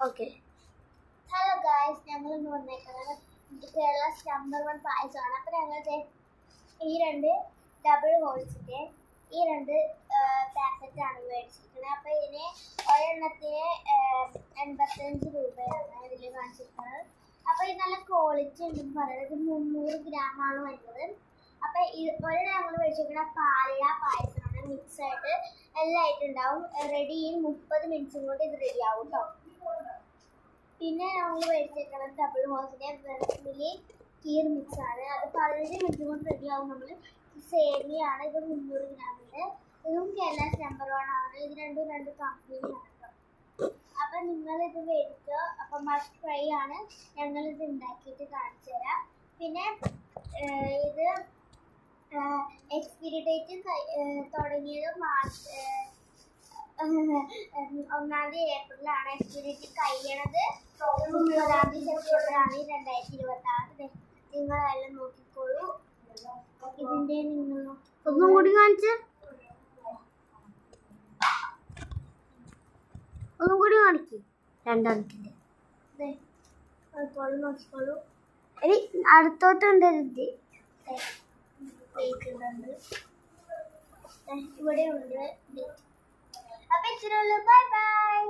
Okay. Hello guys, ഞങ്ങൾ ഇന്ന് വന്നേക്കുന്നത് കേരള നമ്പർ 1 പായസമാണ്. അപ്പോൾ ഞങ്ങൾ ഈ 2 ഡബിൾ ഹോൾസിൻ്റെ ഈ 2 പാക്കറ്റാണ് മേടിച്ചിരിക്കുന്നത്. അപ്പോൾ ഇതിന് ഒരെണ്ണത്തിന് 85 രൂപയാണ് ഇതിൽ കാണിച്ചിരിക്കുന്നത്. അപ്പോൾ ഇത് നല്ല ക്വാളിറ്റി ഉണ്ടെന്ന് പറയുന്നത്. ഇത് 300 ഗ്രാമാണ് വരുന്നത്. അപ്പോൾ ഒരെണ്ണം ഞങ്ങൾ മേടിച്ചിരിക്കുന്ന പാലട പായസമാണ്. മിക്സായിട്ട് എല്ലാം ആയിട്ടുണ്ടാവും. റെഡി 30 മിനിറ്റ്സും കൊണ്ട് ഇത് റെഡി ആവും കേട്ടോ. പിന്നെ നമ്മൾ മേടിച്ചേക്കുന്നത് ഡബിൾ ഹോൾസിൻ്റെ വെളുത്തുള്ളി കീർ മിക്സാണ്. അത് 15 മിനിറ്റ് കൊണ്ട് റെഡിയാവും. നമ്മൾ സേമിയാണ്. ഇത് 300 ഗ്രാമുണ്ട്. ഇതും കേരള നമ്പർ 1 ആണ്. ഇത് രണ്ടും 2 കമ്പനിയാണ് കേട്ടോ. അപ്പം നിങ്ങളിത് മേടിച്ചോ. അപ്പം മസ്റ്റ് ട്രൈ ആണ്. ഞങ്ങളിത് ഉണ്ടാക്കിയിട്ട് കാണിച്ചു തരാം. പിന്നെ ഇത് എക്സ്പയറി ഡേറ്റ് തുടങ്ങിയത് 1 ഏപ്രിലാണ്. Expiry date കഴിയണത് 30 സെപ്റ്റംബറാണ് 2026. നിങ്ങളെല്ലാം നോക്കിക്കോളൂ. ഇതിൻ്റെ നിങ്ങൾ ഒന്നും കൂടി കാണിച്ച് ഒന്നും കൂടി കാണിക്കും. രണ്ടാമത്തിൻ്റെ നോക്കിക്കോളൂ. ഇനി അടുത്തോട്ടുണ്ട്. ഇവിടെ ഉണ്ട്. അപ്പം ഇത്രയുള്ളൂ. Bye by.